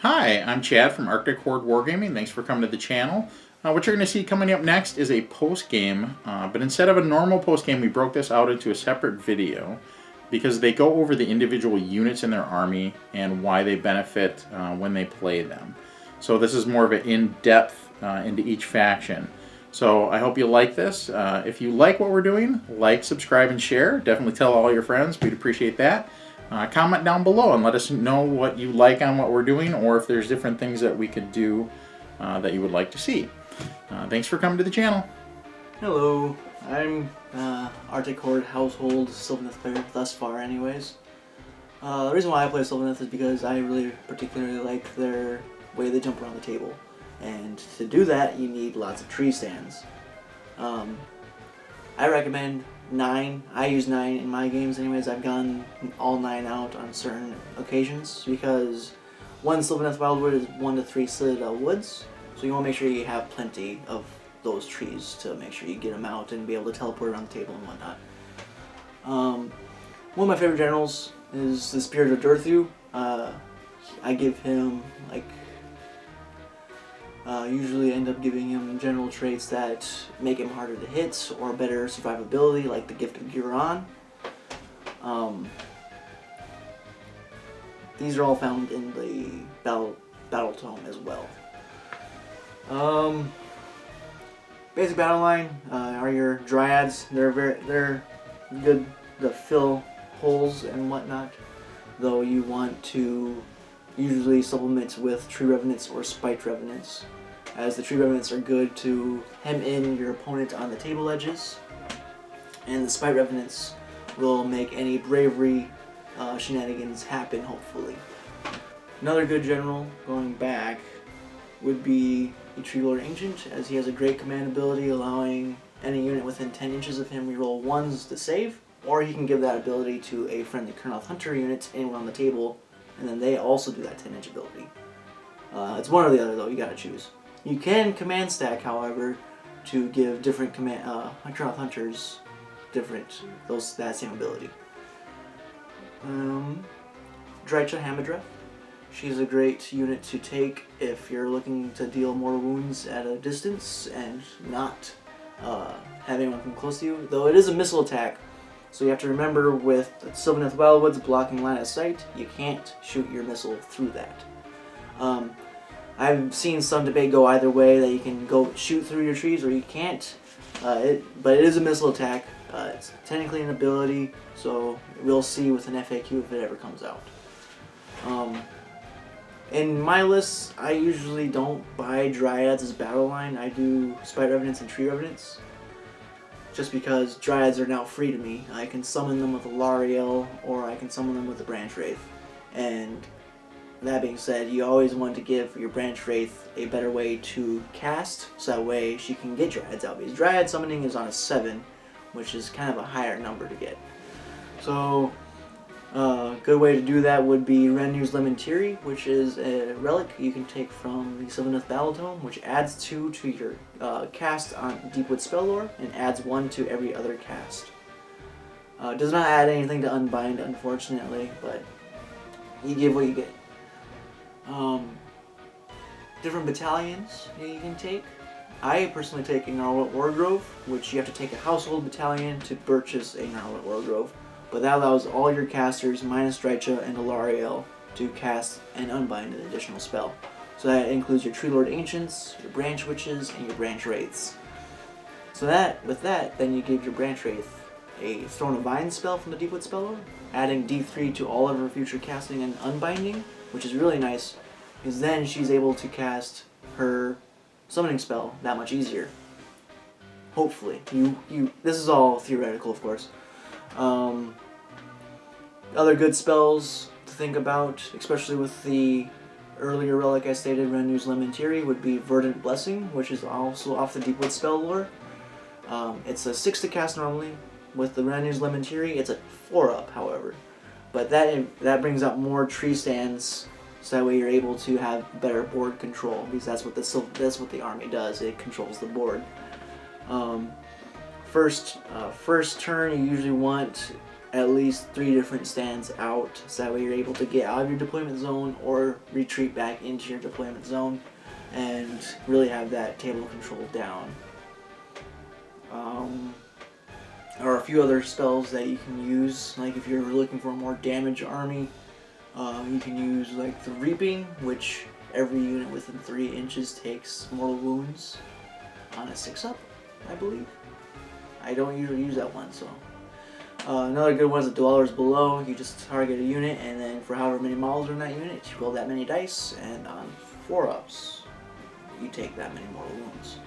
Hi, I'm Chad from Arctic Horde Wargaming. Thanks for coming to the channel. What you're going to see coming up next is a post-game, but instead of a normal post-game, we broke this out into a separate video because they go over the individual units in their army and why they benefit when they play them. So this is more of an in-depth into each faction. So I hope you like this. If you like what we're doing, like, subscribe, and share. Definitely tell all your friends. We'd appreciate that. Comment down below and let us know what you like on what we're doing, or if there's different things that we could do that you would like to see. Thanks for coming to the channel. Hello, I'm Arctic Horde Household Sylvaneth player, thus far anyways. The reason why I play Sylvaneth is because I really particularly like their way they jump around the table. And to do that, you need lots of tree stands. I recommend 9. I use 9 in my games anyways. I've gone all 9 out on certain occasions because one Sylvaneth Wildwood is 1 to 3 Citadel Woods. So you want to make sure you have plenty of those trees to make sure you get them out and be able to teleport around the table and whatnot. One of my favorite generals is the Spirit of Durthu. I give him, like, usually end up giving him general traits that make him harder to hit or better survivability, like the Gift of Giron. These are all found in the battle tome as well. Basic battle line are your dryads. They're good to fill holes and whatnot, though you want to usually supplement with tree revenants or spite revenants, as the tree revenants are good to hem in your opponent on the table edges, and the spite revenants will make any bravery shenanigans happen, hopefully. Another good general going back would be the Tree Lord Ancient, as he has a great command ability allowing any unit within 10 inches of him reroll 1s to save, or he can give that ability to a friendly Kurnoth Hunter unit anywhere on the table, and then they also do that 10-inch ability. It's one or the other though, you gotta choose. You can command stack, however, to give different Kurnoth Hunters that same ability. Drycha Hamadreth. She's a great unit to take if you're looking to deal more wounds at a distance and not have anyone come close to you. Though it is a missile attack, so you have to remember with Sylvaneth Wildwood's blocking line of sight, you can't shoot your missile through that. I've seen some debate go either way, that you can go shoot through your trees or you can't. But it is a missile attack. It's technically an ability, so we'll see with an FAQ if it ever comes out. In my lists, I usually don't buy Dryads as battle line. I do Spite Revenants and Tree Revenants, just because Dryads are now free to me. I can summon them with a Lariel, or I can summon them with a Branch Wraith. And that being said, you always want to give your Branch Wraith a better way to cast, so that way she can get Dryads out. Because Dryad summoning is on a 7, which is kind of a higher number to get. So a good way to do that would be Renu's Lementiri, which is a relic you can take from the Sylvaneth Battle Tome, which adds 2 to your cast on Deepwood Spell and adds 1 to every other cast. Does not add anything to Unbind, unfortunately, but you give what you get. Different battalions you can take. I personally take a Gnarlwhet Wargrove, which you have to take a household battalion to purchase a Gnarlwhet Wargrove. But that allows all your casters, minus Drycha and Hilario, to cast and unbind an additional spell. So that includes your Tree Lord Ancients, your Branch Witches, and your Branch Wraiths. So with that, then you give your Branch Wraith a Throne of Vines spell from the Deepwood Spell, adding D3 to all of her future casting and unbinding, which is really nice, because then she's able to cast her summoning spell that much easier. Hopefully. This is all theoretical, of course. Other good spells to think about, especially with the earlier relic I stated, Renu's Lementiri, would be Verdant Blessing, which is also off the Deepwood spell lore. It's a 6 to cast normally. With the Renu's Lementiri, it's a 4-up, however. But that brings out more tree stands, so that way you're able to have better board control, because that's what the army does. It controls the board. First turn, you usually want at least 3 different stands out, so that way you're able to get out of your deployment zone or retreat back into your deployment zone and really have that table control down. There are a few other spells that you can use, like if you're looking for a more damage army, you can use like the Reaping, which every unit within 3 inches takes mortal wounds on a 6-up, I believe. I don't usually use that one, so. Another good one is the Dwellers Below. You just target a unit, and then for however many models are in that unit, you roll that many dice, and on 4-ups, you take that many mortal wounds.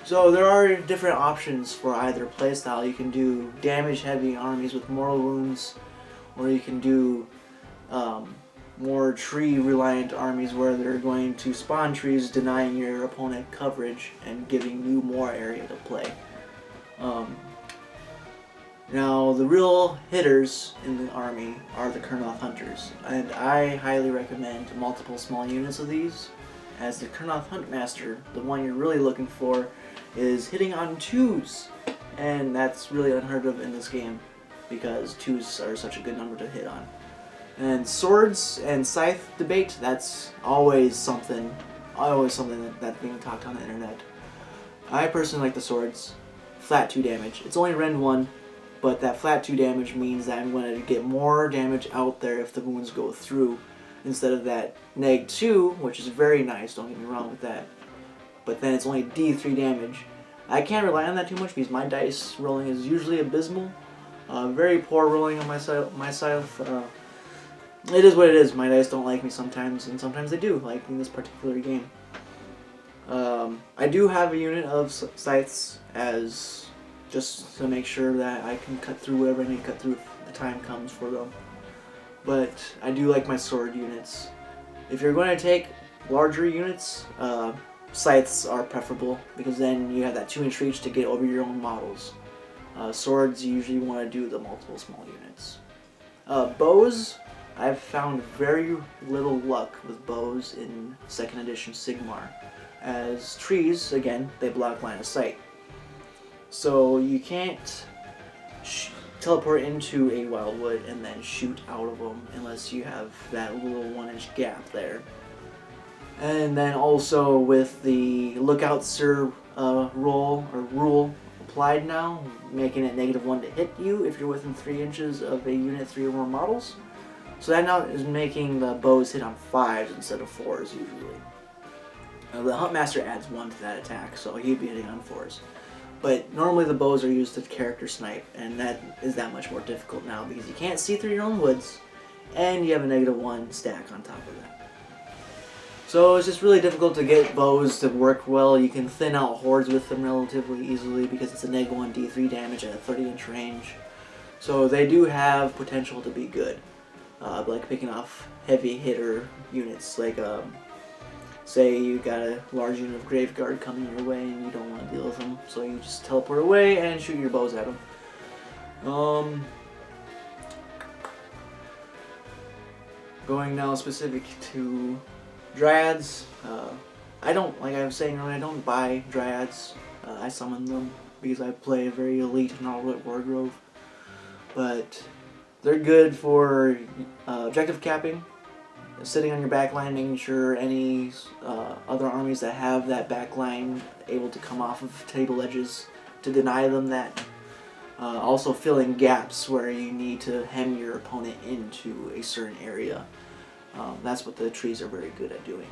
So there are different options for either playstyle. You can do damage-heavy armies with mortal wounds, or you can do more tree-reliant armies where they're going to spawn trees, denying your opponent coverage and giving you more area to play. Now, the real hitters in the army are the Kurnoth Hunters, and I highly recommend multiple small units of these, as the Kurnoth Huntmaster, the one you're really looking for, is hitting on 2s, and that's really unheard of in this game, because 2s are such a good number to hit on. And swords and scythe debate, that's always something that's being talked on the internet. I personally like the swords. Flat 2 damage. It's only rend 1, but that flat 2 damage means that I'm going to get more damage out there if the wounds go through, instead of that neg 2, which is very nice, don't get me wrong with that. But then it's only D3 damage. I can't rely on that too much because my dice rolling is usually abysmal. Very poor rolling on my scythe. It is what it is. My dice don't like me sometimes, and sometimes they do, like in this particular game. I do have a unit of scythes as just to make sure that I can cut through whatever I need to cut through if the time comes for them. But I do like my sword units. If you're going to take larger units, scythes are preferable because then you have that 2-inch reach to get over your own models. Swords, you usually want to do the multiple small units. Bows, I've found very little luck with bows in 2nd edition Sigmar, as trees, again, they block line of sight. So you can't teleport into a wildwood and then shoot out of them unless you have that little 1-inch gap there. And then also with the lookout sir rule applied now, making it -1 to hit you if you're within 3 inches of a unit 3 or more models. So that now is making the bows hit on 5s instead of 4s usually. The Huntmaster adds 1 to that attack, so he'd be hitting on 4s. But normally the bows are used to character snipe, and that is that much more difficult now because you can't see through your own woods, and you have a -1 stack on top of that. So it's just really difficult to get bows to work well. You can thin out hordes with them relatively easily because it's a -1 D3 damage at a 30-inch range. So they do have potential to be good, like picking off heavy hitter units, like say you got a large unit of Graveguard coming your way and you don't want to deal with them, so you just teleport away and shoot your bows at them. Going now specific to Dryads, like I was saying earlier, I don't buy Dryads. I summon them because I play a very elite Gnarlwit Wargrove. But they're good for objective capping, sitting on your backline, making sure any other armies that have that backline able to come off of table edges to deny them that. Also filling gaps where you need to hem your opponent into a certain area. That's what the trees are very good at doing.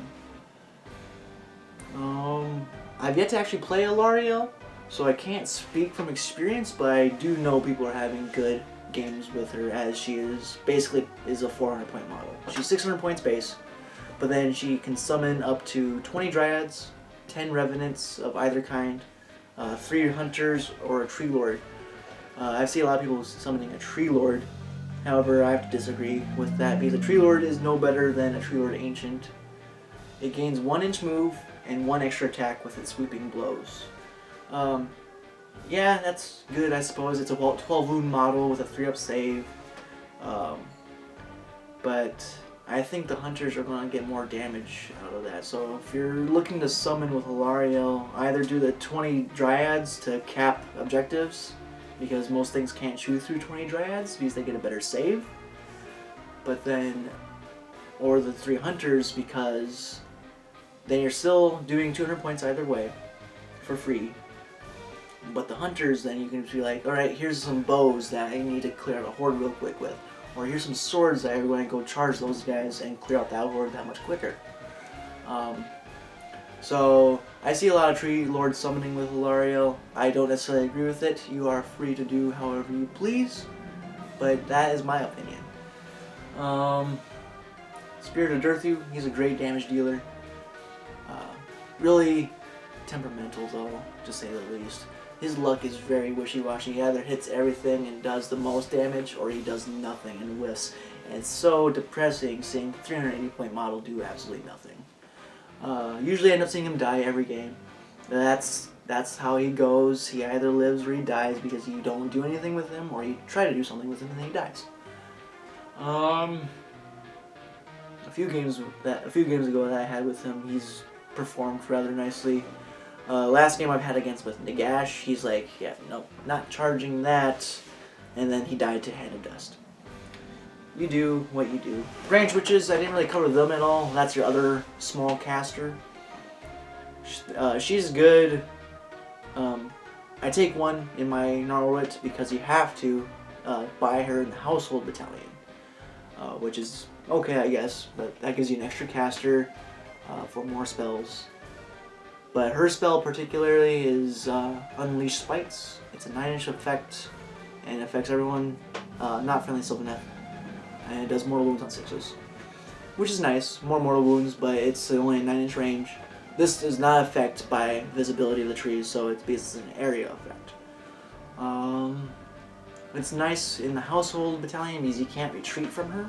I've yet to actually play Hilario, so I can't speak from experience, but I do know people are having good games with her, as she is basically is a 400 point model. She's 600 points base, but then she can summon up to 20 Dryads, 10 Revenants of either kind, 3 Hunters, or a Tree Lord. I've seen a lot of people summoning a Tree Lord. However, I have to disagree with that because a Tree Lord is no better than a Tree Lord Ancient. It gains 1-inch move and 1 extra attack with its sweeping blows. Yeah, that's good, I suppose. It's a 12 wound model with a 3-up save. But I think the Hunters are going to get more damage out of that. So if you're looking to summon with Hilario, either do the 20 Dryads to cap objectives because most things can't chew through 20 dryads because they get a better save. But then, or the 3 hunters, because then you're still doing 200 points either way for free. But the hunters, then you can be like, alright, here's some bows that I need to clear out a horde real quick with. Or here's some swords that I'm going to go charge those guys and clear out that horde that much quicker. So I see a lot of tree lord summoning with Hilario. I don't necessarily agree with it. You are free to do however you please, but that is my opinion. Spirit of Durthu, he's a great damage dealer. Really temperamental though, to say the least. His luck is very wishy-washy. He either hits everything and does the most damage, or he does nothing and whiffs. And it's so depressing seeing 380 point model do absolutely nothing. Usually I end up seeing him die every game. That's how he goes. He either lives or he dies because you don't do anything with him, or you try to do something with him and then he dies. A few games ago that I had with him, he's performed rather nicely. Last game I've had against with Nagash, he's like, yeah, nope, not charging that, and then he died to Hand of Dust. You do what you do. Branch Witches, I didn't really cover them at all. That's your other small caster. She's good. I take one in my Narwhal because you have to buy her in the Household Battalion, which is okay, I guess, but that gives you an extra caster for more spells. But her spell particularly is Unleash Spites. It's a 9-inch effect, and it affects everyone not friendly Sylvaneth. And it does mortal wounds on 6s. Which is nice, more mortal wounds, but it's only a 9-inch range. This does not affect by visibility of the trees, so it's an area effect. It's nice in the Household Battalion because you can't retreat from her.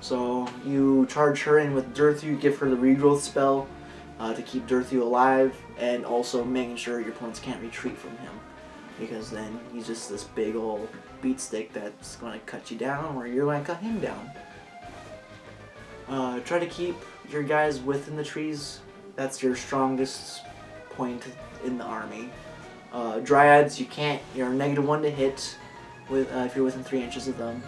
So you charge her in with Durthu, give her the regrowth spell to keep Durthu alive, and also making sure your opponents can't retreat from him. Because then he's just this big old beat stick that's going to cut you down, or you're going to cut him down. Try to keep your guys within the trees. That's your strongest point in the army. Dryads, you're -1 to hit with if you're within 3 inches of them.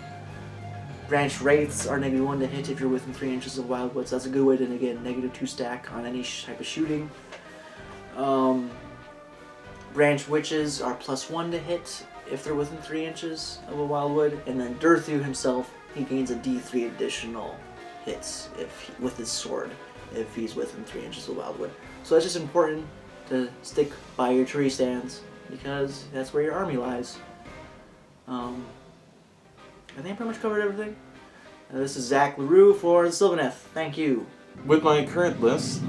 Branch Wraiths are -1 to hit if you're within 3 inches of Wildwoods. That's a good way to get -2 stack on any type of shooting. Branch Witches are +1 to hit if they're within 3 inches of a Wildwood, and then Durthu himself, he gains a D3 additional hits with his sword if he's within 3 inches of Wildwood. So that's just important to stick by your tree stands because that's where your army lies. I think I pretty much covered everything. This is Zach LaRue for the Sylvaneth. Thank you. With my current list,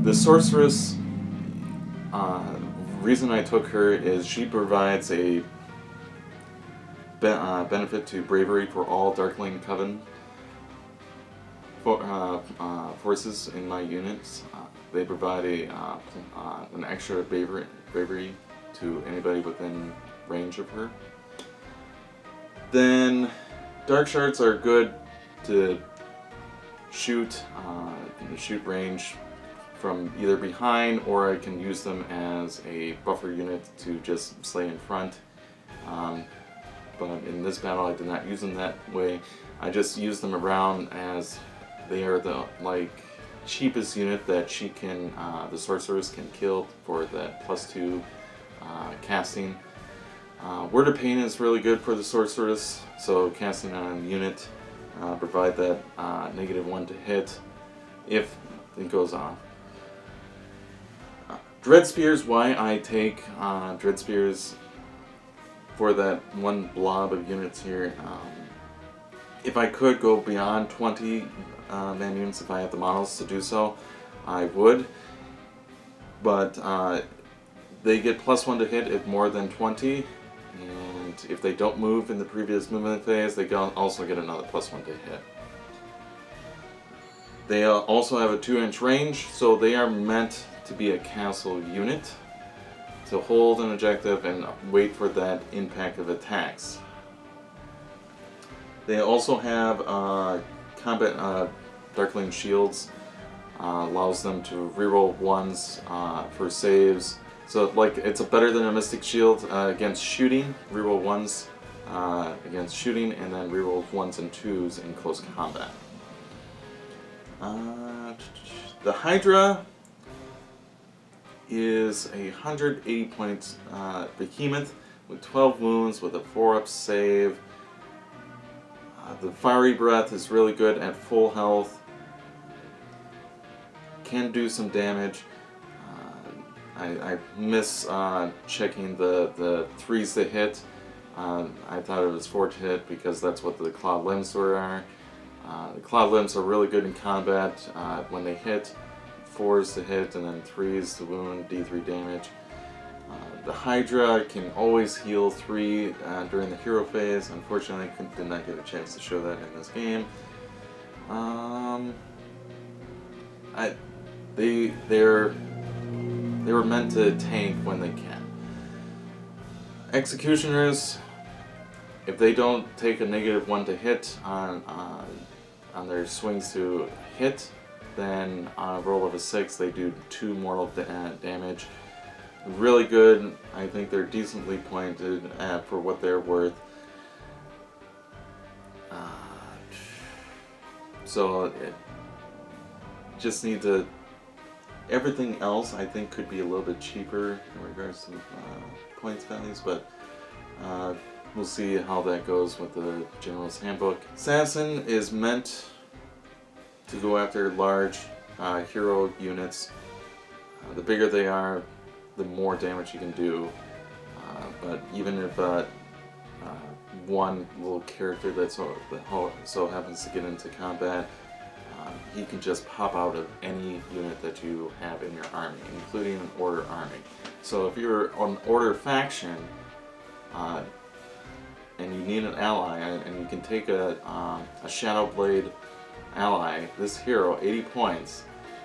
the Sorceress, reason I took her is she provides a benefit to bravery for all Darkling Coven forces in my units. They provide an extra bravery to anybody within range of her. Then Dark Shards are good to shoot range from either behind, or I can use them as a buffer unit to just slay in front. But in this battle I did not use them that way. I just use them around as they are the cheapest unit that she can, the Sorceress can kill for that +2 casting. Word of Pain is really good for the Sorceress, so casting on a unit, provide that -1 to hit if it goes off. Dread Spears, why I take Dread Spears for that one blob of units here. If I could go beyond 20 man units, if I had the models to do so, I would. But they get +1 to hit if more than 20, and if they don't move in the previous movement phase, they also get another +1 to hit. They also have a 2-inch range, so they are meant to be a castle unit to hold an objective and wait for that impact of attacks. They also have combat Darkling Shields, allows them to reroll 1s for saves So like it's a better than a Mystic Shield against shooting. Reroll 1s against shooting, and then reroll 1s and 2s in close combat. The Hydra is a 180 point behemoth with 12 wounds with a 4-up save. The Fiery Breath is really good at full health. Can do some damage. I miss checking the 3s to hit. I thought it was 4 to hit because that's what the Clawed Limbs are. The Clawed Limbs are really good in combat when they hit. 4s to hit and then 3s to wound, D3 damage. The Hydra can always heal 3 during the hero phase. Unfortunately, I did not get a chance to show that in this game. They were meant to tank when they can. Executioners, if they don't take a -1 to hit on their swings to hit, then on a roll of a 6 they do 2 mortal damage. Really good. I think they're decently pointed for what they're worth. So it just need to. Everything else I think could be a little bit cheaper in regards to points values, but we'll see how that goes with the General's Handbook. Assassin is meant to go after large hero units. The bigger they are, the more damage you can do. But even if one little character that so happens to get into combat, he can just pop out of any unit that you have in your army, including an Order army. So if you're an Order faction and you need an ally, and you can take a Shadow Blade ally, this hero, 80 points,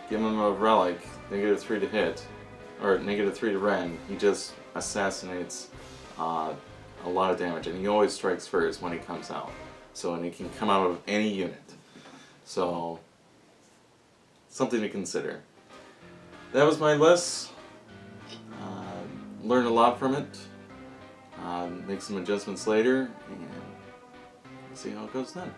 give him a relic, -3 to hit, or -3 to rend, he just assassinates a lot of damage, and he always strikes first when he comes out. So, and he can come out of any unit. So, something to consider. That was my list. Learned a lot from it. Make some adjustments later, and see how it goes then.